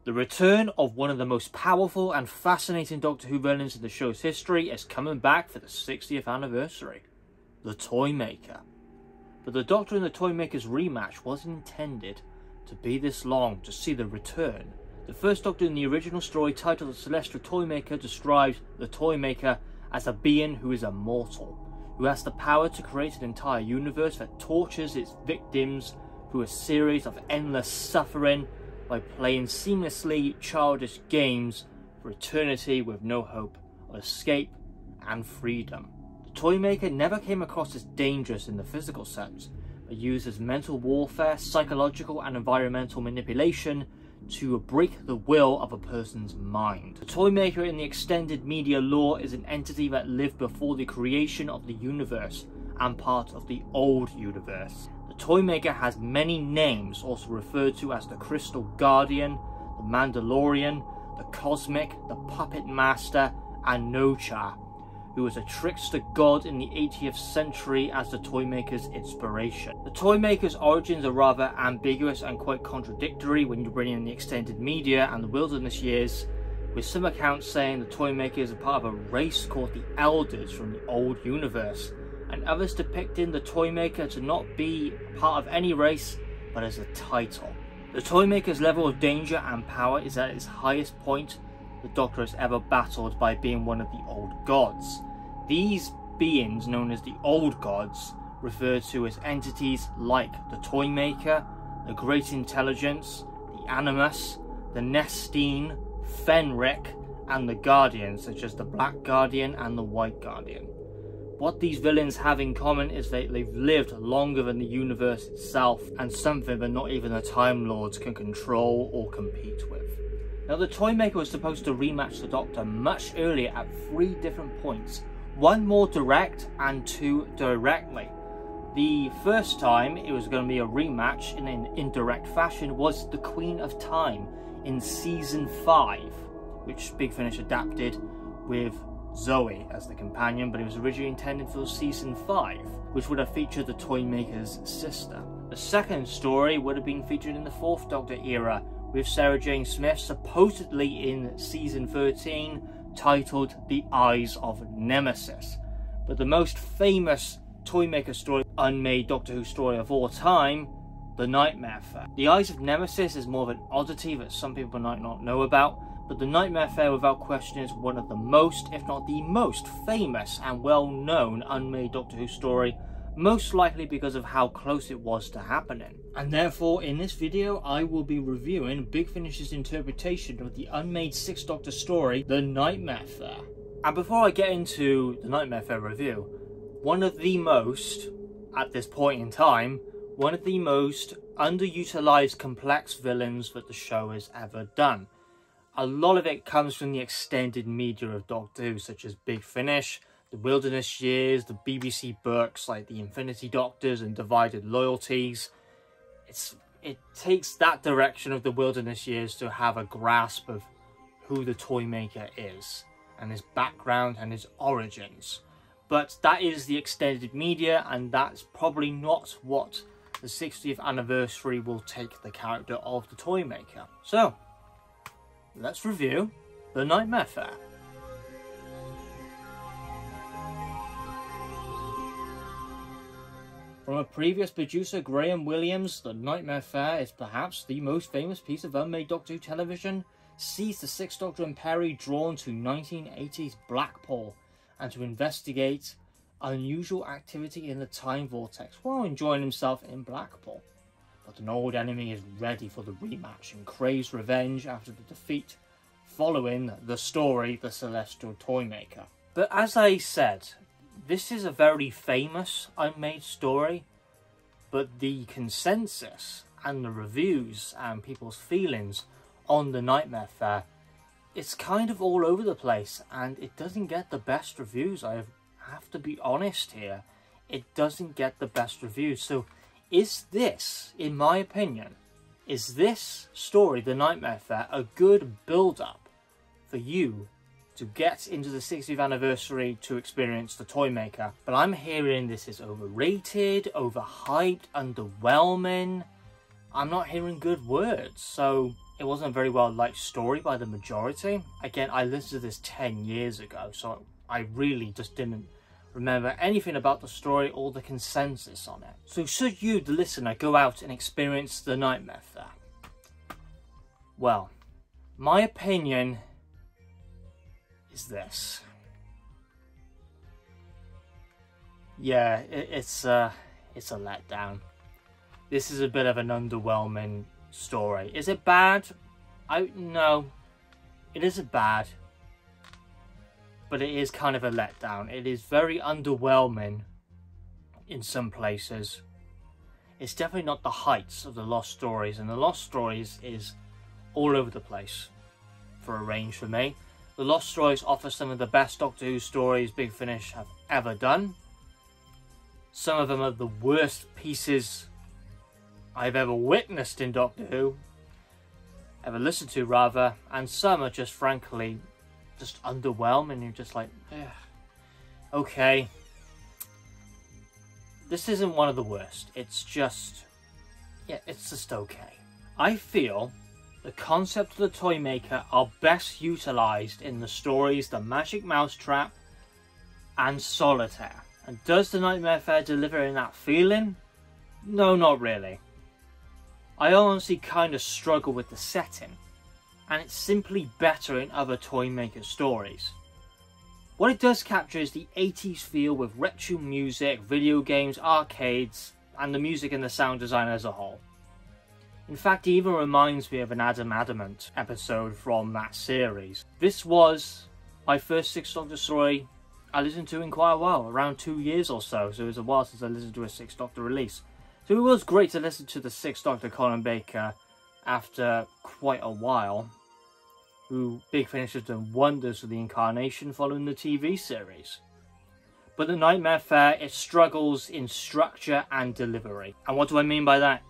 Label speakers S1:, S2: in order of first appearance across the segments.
S1: The return of one of the most powerful and fascinating Doctor Who villains in the show's history is coming back for the 60th anniversary. The Toymaker. But the Doctor in the Toymaker's rematch wasn't intended to be this long to see the return. The first Doctor in the original story, titled The Celestial Toymaker, describes the Toymaker as a being who is immortal, who has the power to create an entire universe that tortures its victims through a series of endless suffering by playing seamlessly childish games for eternity with no hope of escape and freedom. The Toymaker never came across as dangerous in the physical sense, but uses mental warfare, psychological and environmental manipulation to break the will of a person's mind. The Toymaker in the extended media lore is an entity that lived before the creation of the universe and part of the old universe. The Toymaker has many names, also referred to as the Crystal Guardian, the Mandalorian, the Cosmic, the Puppet Master, and Nocha, who was a trickster god in the 80th century as the Toymaker's inspiration. The Toymaker's origins are rather ambiguous and quite contradictory when you bring in the extended media and the wilderness years, with some accounts saying the Toymaker is a part of a race called the Elders from the old universe, and others depicting the Toymaker to not be part of any race, but as a title. The Toymaker's level of danger and power is at its highest point the Doctor has ever battled by being one of the old gods. These beings, known as the old gods, referred to as entities like the Toymaker, the Great Intelligence, the Animus, the Nestine, Fenric, and the Guardians, such as the Black Guardian and the White Guardian. What these villains have in common is that they've lived longer than the universe itself, and something that not even the Time Lords can control or compete with. Now, the Toymaker was supposed to rematch the Doctor much earlier at 3 different points, one more direct and 2 directly. The first time it was going to be a rematch in an indirect fashion was the Queen of Time in Season 5, which Big Finish adapted with Zoe as the companion, but it was originally intended for Season 5, which would have featured the Toymaker's sister. The second story would have been featured in the 4th Doctor era, with Sarah Jane Smith supposedly in Season 13, titled The Eyes of Nemesis. But the most famous Toymaker story, Unmade Doctor Who story of all time, The Nightmare Fair. The Eyes of Nemesis is more of an oddity that some people might not know about, but The Nightmare Fair without question is one of the most, if not the most famous and well-known Unmade Doctor Who story, most likely because of how close it was to happening. And therefore, in this video, I will be reviewing Big Finish's interpretation of the unmade 6th Doctor story, The Nightmare Fair. And before I get into the Nightmare Fair review, one of the most, at this point in time, one of the most underutilized complex villains that the show has ever done. A lot of it comes from the extended media of Doctor Who, such as Big Finish, the Wilderness Years, the BBC books like The Infinity Doctors and Divided Loyalties. It takes that direction of the Wilderness Years to have a grasp of who the Toymaker is, and his background and his origins. But that is the extended media, and that's probably not what the 60th anniversary will take the character of the Toymaker. So, let's review The Nightmare Fair. From a previous producer, Graham Williams, The Nightmare Fair is perhaps the most famous piece of unmade Doctor Who television, sees the 6th Doctor and Perry drawn to 1980s Blackpool and to investigate unusual activity in the time vortex while enjoying himself in Blackpool. But an old enemy is ready for the rematch and craves revenge after the defeat following the story The Celestial Toymaker. But as I said, this is a very famous unmade story, but the consensus and the reviews and people's feelings on The Nightmare Fair, it's kind of all over the place, and it doesn't get the best reviews. I have to be honest here, it doesn't get the best reviews. So is this, in my opinion, is this story, The Nightmare Fair, a good build-up for you to get into the 60th anniversary to experience the Toymaker? But I'm hearing this is overrated, overhyped, underwhelming. I'm not hearing good words. So it wasn't a very well liked story by the majority. Again, I listened to this 10 years ago, so I really just didn't remember anything about the story or the consensus on it. So should you, the listener, go out and experience the Nightmare Fair? Well, my opinion is this. Yeah, it's a letdown. This is a bit of an underwhelming story. Is it bad? No, it isn't bad. But it is kind of a letdown. It is very underwhelming in some places. It's definitely not the heights of the Lost Stories, and the Lost Stories is all over the place for a range for me. The Lost Stories offer some of the best Doctor Who stories Big Finish have ever done. Some of them are the worst pieces I've ever witnessed in Doctor Who, ever listened to rather, and some are just frankly just underwhelming. You're just like, okay, this isn't one of the worst. It's just, yeah, it's just okay. I feel the concept of the Toymaker are best utilised in the stories The Magic Mousetrap and Solitaire. And does the Nightmare Fair deliver in that feeling? No, not really. I honestly kind of struggle with the setting, and it's simply better in other Toymaker stories. What it does capture is the 80s feel with retro music, video games, arcades, and the music and the sound design as a whole. In fact, it even reminds me of an Adam Adamant episode from that series. This was my first Sixth Doctor story I listened to in quite a while, around 2 years or so. So it was a while since I listened to a Sixth Doctor release. So it was great to listen to the Sixth Doctor Colin Baker after quite a while, who Big Finish has done wonders for the incarnation following the TV series. But the Nightmare Fair, it struggles in structure and delivery. And what do I mean by that?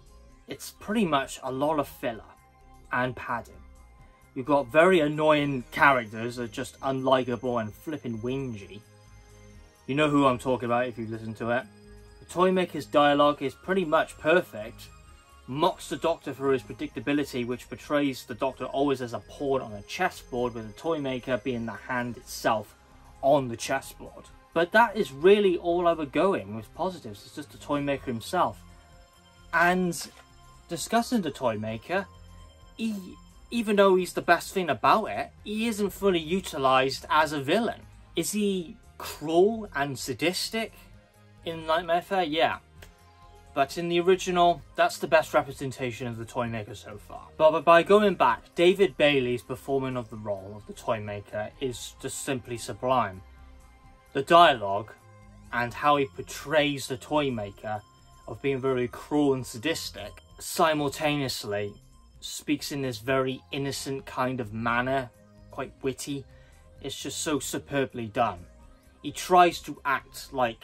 S1: It's pretty much a lot of filler and padding. You've got very annoying characters that are just unlikable and flipping whingy. You know who I'm talking about if you listen to it. The Toymaker's dialogue is pretty much perfect, mocks the Doctor for his predictability, which portrays the Doctor always as a pawn on a chessboard, with the Toymaker being the hand itself on the chessboard. But that is really all I would go in with positives. It's just the Toymaker himself. And discussing the Toymaker, even though he's the best thing about it, he isn't fully utilised as a villain. Is he cruel and sadistic in Nightmare Fair? Yeah. But in the original, that's the best representation of the Toymaker so far. But by going back, David Bailey's performing of the role of the Toymaker is just simply sublime. The dialogue and how he portrays the Toymaker of being very cruel and sadistic simultaneously speaks in this very innocent kind of manner, quite witty. It's just so superbly done. He tries to act like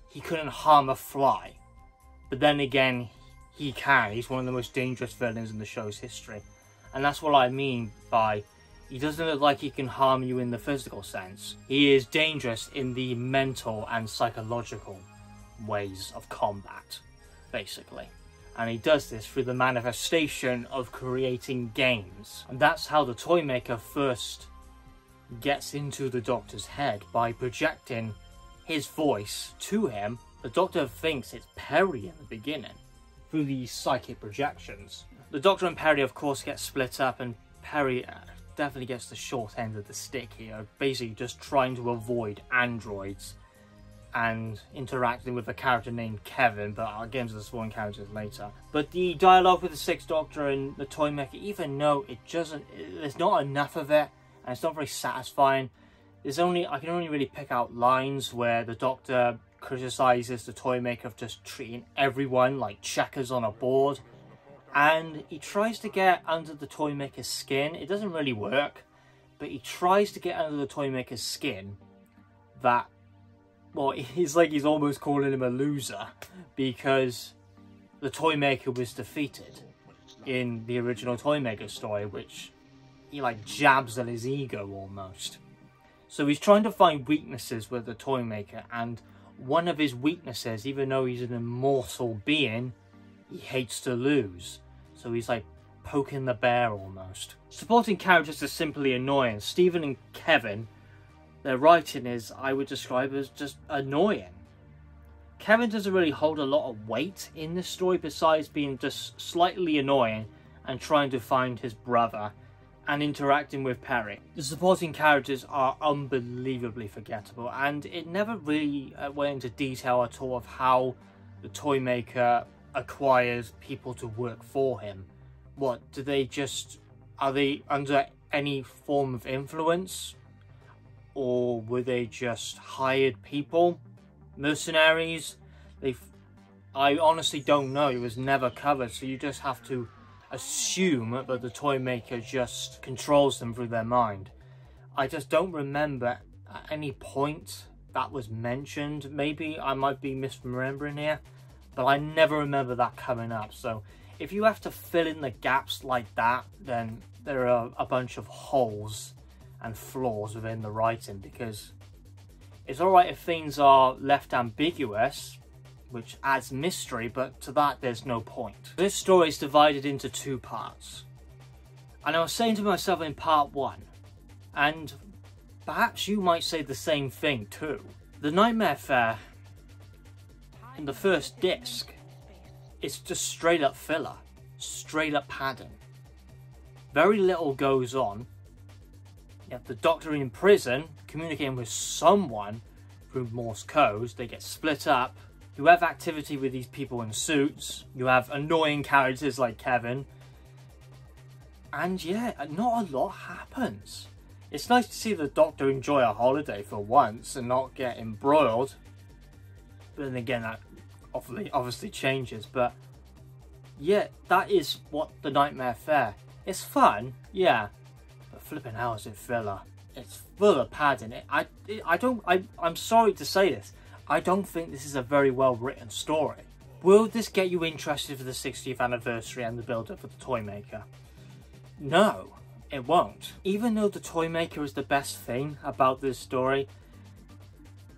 S1: he couldn't harm a fly, but then again, he can. He's one of the most dangerous villains in the show's history. And that's what I mean by he doesn't look like he can harm you in the physical sense. He is dangerous in the mental and psychological ways of combat, basically. And he does this through the manifestation of creating games. And that's how the Toymaker first gets into the Doctor's head, by projecting his voice to him. The Doctor thinks it's Perry in the beginning, through these psychic projections. The Doctor and Perry, of course, get split up, and Perry definitely gets the short end of the stick here, basically just trying to avoid androids and interacting with a character named Kevin, but I'll get into the spawn characters later. But the dialogue with the Sixth Doctor and the Toymaker, even though there's not enough of it, and it's not very satisfying, I can only really pick out lines where the Doctor criticises the Toymaker of just treating everyone like checkers on a board, and he tries to get under the Toymaker's skin. It doesn't really work, but he tries to get under the Toymaker's skin that, well, he's almost calling him a loser because the Toymaker was defeated in the original Toymaker story, which he jabs at his ego almost. So he's trying to find weaknesses with the Toymaker, and one of his weaknesses, even though he's an immortal being, he hates to lose. So he's poking the bear almost. Supporting characters are simply annoying. Stephen and Kevin, their writing is, I would describe as just annoying. Kevin doesn't really hold a lot of weight in this story besides being just slightly annoying and trying to find his brother and interacting with Perry. The supporting characters are unbelievably forgettable, and it never really went into detail at all of how the Toymaker acquires people to work for him. What, are they under any form of influence? Or were they just hired people? Mercenaries? I honestly don't know. It was never covered, so you just have to assume that the Toymaker just controls them through their mind. I just don't remember at any point that was mentioned. Maybe I might be misremembering here, but I never remember that coming up. So if you have to fill in the gaps like that, then there are a bunch of holes and flaws within the writing, because it's alright if things are left ambiguous, which adds mystery, but to that there's no point. This story is divided into 2 parts. And I was saying to myself in part 1, and perhaps you might say the same thing too, the Nightmare Fair in the first disc is just straight up filler, straight up padding. Very little goes on. You have the Doctor in prison communicating with someone through Morse code. They get split up. You have activity with these people in suits. You have annoying characters like Kevin. And yeah, not a lot happens. It's nice to see the Doctor enjoy a holiday for once and not get embroiled. But then again, that obviously changes. But yeah, that is what the Nightmare Fair. It's fun, yeah. But flipping hell is it filler. It's full of padding. I'm sorry to say this. I don't think this is a very well written story. Will this get you interested for the 60th anniversary and the build-up for the Toymaker? No, it won't. Even though the Toymaker is the best thing about this story,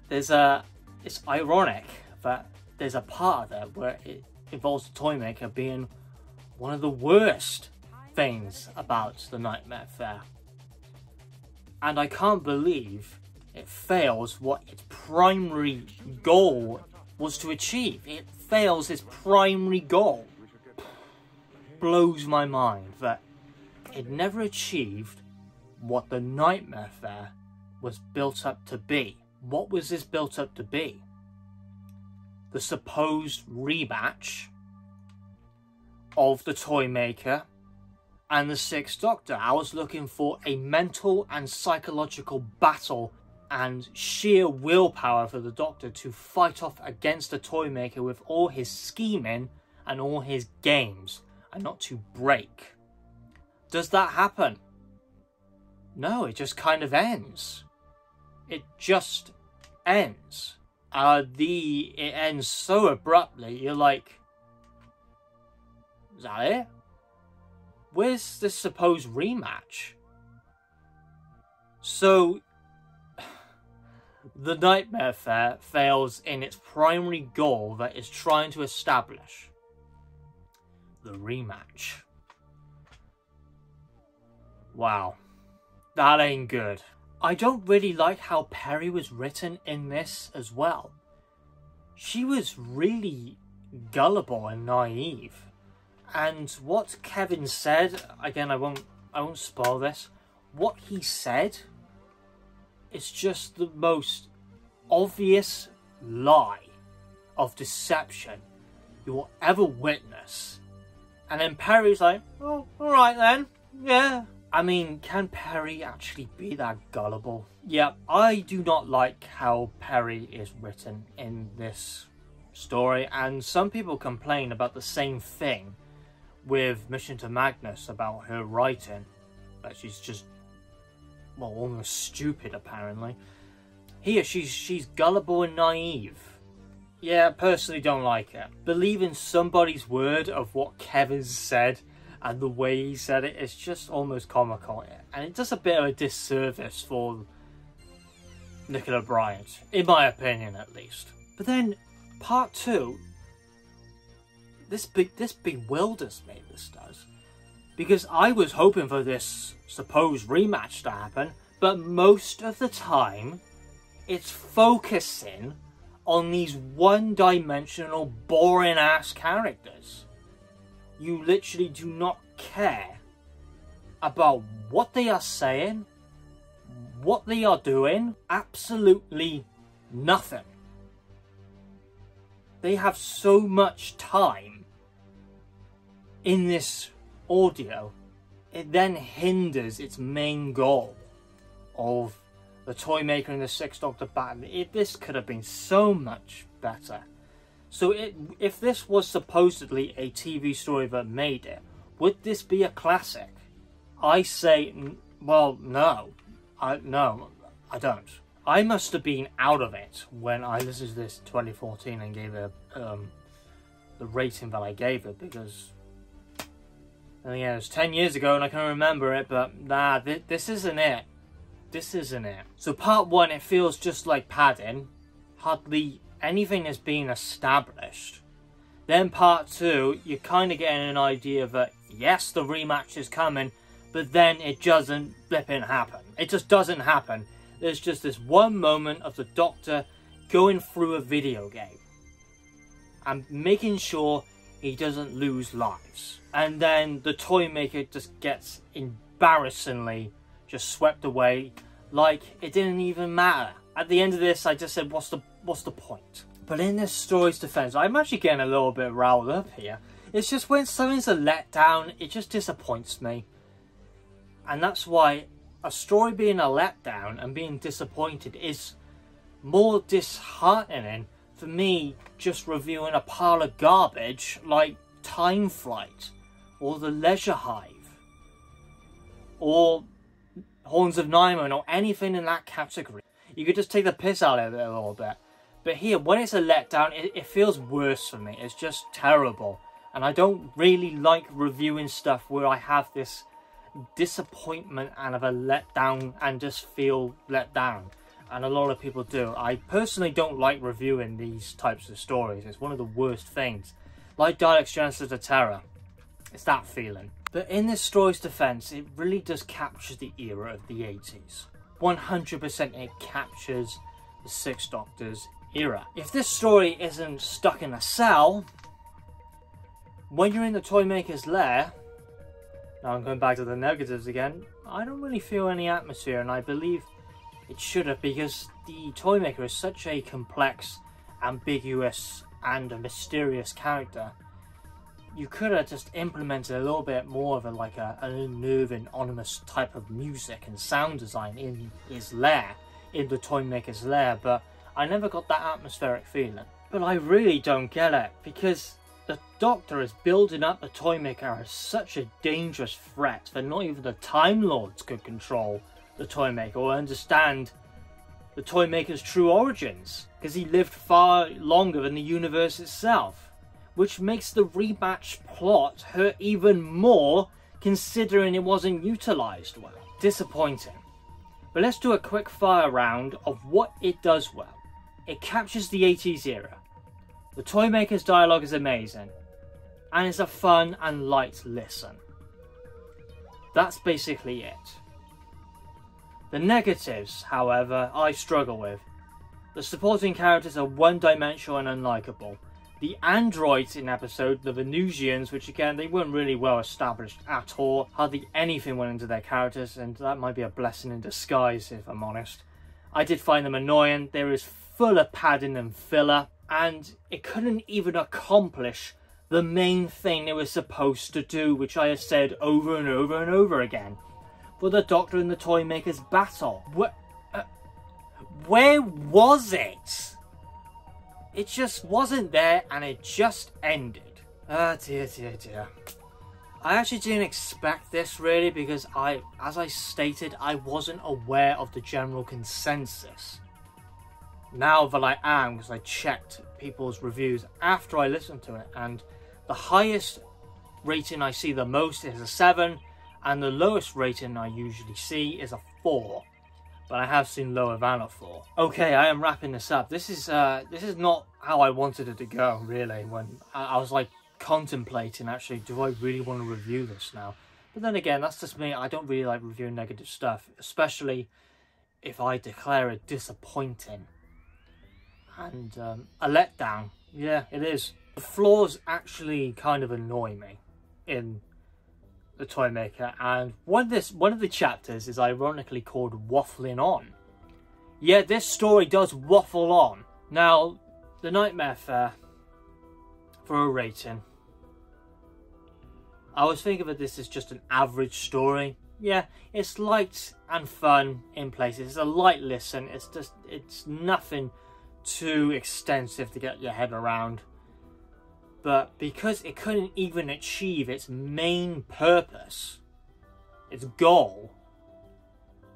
S1: it's ironic that there's a part of it where it involves the Toymaker being one of the worst things about the Nightmare Fair. And I can't believe it fails what its primary goal was to achieve. It fails its primary goal. Blows my mind that it never achieved what the Nightmare Fair was built up to be. What was this built up to be? The supposed rematch of the Toymaker and the Sixth Doctor. I was looking for a mental and psychological battle and sheer willpower for the Doctor to fight off against the Toymaker with all his scheming and all his games, and not to break. Does that happen? No, it just kind of ends. It just ends. It ends so abruptly, you're like, is that it? Where's this supposed rematch? So, the Nightmare Fair fails in its primary goal that it's trying to establish. The rematch. Wow. That ain't good. I don't really like how Perry was written in this as well. She was really gullible and naive. And what Kevin said, again, I won't spoil this. What he said is just the most obvious lie of deception you will ever witness. And then Perry's like, oh, alright then, yeah. I mean, can Perry actually be that gullible? Yeah, I do not like how Perry is written in this story, and some people complain about the same thing with Mission to Magnus about her writing. That she's just, well, almost stupid apparently. Here, she's gullible and naive. Yeah, I personally don't like it. Believing somebody's word of what Kevin said and the way he said it is just almost comical. And it does a bit of a disservice for Nicola Bryant, in my opinion at least. But then, part 2, this bewilders me, this does. because I was hoping for this supposed rematch to happen, but most of the time it's focusing on these one-dimensional, boring-ass characters. You literally do not care about what they are saying, what they are doing, absolutely nothing. They have so much time in this audio, it then hinders its main goal of the Toymaker and the Sixth Doctor battle. This could have been so much better. So if this was supposedly a TV story that made it, would this be a classic? I say, well, no. I don't. I must have been out of it when I listened to this in 2014 and gave it the rating that I gave it, because yeah, it was 10 years ago and I can remember it, but nah, this isn't it. This isn't it. So part 1, it feels just like padding. Hardly anything has been established. Then part 2, you're kind of getting an idea that yes, the rematch is coming, but then it doesn't flipping happen. It just doesn't happen. There's just this one moment of the Doctor going through a video game and making sure he doesn't lose lives. And then the Toymaker just gets embarrassingly just swept away like it didn't even matter. At the end of this, I just said, what's the point? But in this story's defense, I'm actually getting a little bit riled up here. It's just when something's a letdown, it just disappoints me. And that's why a story being a letdown and being disappointed is more disheartening for me just reviewing a pile of garbage like Time Flight or The Leisure Hive or Horns of Nimon or anything in that category. You could just take the piss out of it a little bit. But here, when it's a letdown, it feels worse for me. It's just terrible. And I don't really like reviewing stuff where I have this disappointment and of a letdown and just feel let down. And a lot of people do. I personally don't like reviewing these types of stories. It's one of the worst things. Like Dalek's Genesis of Terror. It's that feeling. But in this story's defense, it really does capture the era of the 80s. 100% it captures the Sixth Doctor's era. If this story isn't stuck in a cell, when you're in the Toymaker's lair, now I'm going back to the negatives again, I don't really feel any atmosphere, and I believe it should have, because the Toymaker is such a complex, ambiguous and a mysterious character. You could have just implemented a little bit more of an unnerving, ominous type of music and sound design in his lair, in the Toymaker's lair, but I never got that atmospheric feeling. But I really don't get it, because the Doctor is building up the Toymaker as such a dangerous threat that not even the Time Lords could control the Toymaker or understand the Toymaker's true origins, because he lived far longer than the universe itself. Which makes the rematch plot hurt even more, considering it wasn't utilised well. Disappointing. But let's do a quick fire round of what it does well. It captures the 80s era. The Toymaker's dialogue is amazing, and it's a fun and light listen. That's basically it. The negatives, however, I struggle with. The supporting characters are one-dimensional and unlikable. The androids in episode, the Venusians, which again, they weren't really well established at all. Hardly anything went into their characters, and that might be a blessing in disguise, if I'm honest. I did find them annoying. They were full of padding and filler, and it couldn't even accomplish the main thing it was supposed to do, which I have said over and over and over again. For the Doctor and the Toymaker's battle. Where was it? It just wasn't there, and it just ended. Ah, dear, dear, dear. I actually didn't expect this, really, because as I stated, I wasn't aware of the general consensus. Now that I am, because I checked people's reviews after I listened to it, and the highest rating I see the most is a 7, and the lowest rating I usually see is a 4. But I have seen lower than a 4. Okay, I am wrapping this up. This is not how I wanted it to go, really. When I was like contemplating, actually, do I really want to review this now? But then again, that's just me. I don't really like reviewing negative stuff, especially if I declare it disappointing. And a letdown. Yeah, it is. The flaws actually kind of annoy me in the Toymaker, and one of the chapters is ironically called Waffling On. Yeah, this story does waffle on. Now, the Nightmare Fair, for a rating, I was thinking of this as just an average story. Yeah, it's light and fun in places. It's a light listen. It's nothing too extensive to get your head around. But because it couldn't even achieve its main purpose, its goal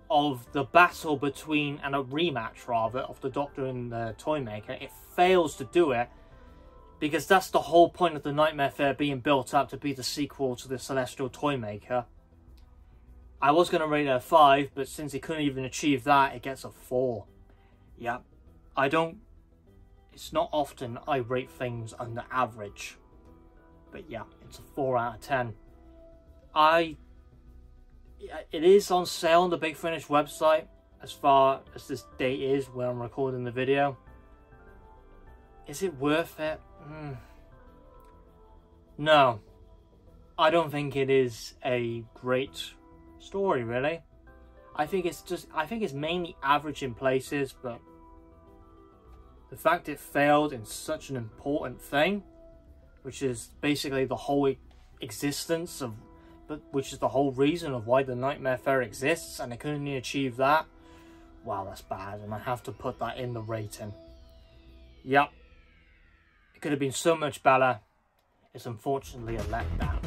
S1: of the battle between, and a rematch rather, of the Doctor and the Toymaker, it fails to do it, because that's the whole point of the Nightmare Fair being built up to be the sequel to the Celestial Toymaker. I was going to rate it a 5, but since it couldn't even achieve that, it gets a 4. Yeah, it's not often I rate things under average. But yeah, it's a 4 out of 10. It is on sale on the Big Finish website as far as this date is when I'm recording the video. Is it worth it? No. I don't think it is a great story, really. I think it's mainly average in places, but the fact it failed in such an important thing, which is basically the whole existence of, which is the whole reason of why the Nightmare Fair exists, and it couldn't even achieve that. Wow, that's bad, and I have to put that in the rating. Yep. It could have been so much better. It's unfortunately a letdown.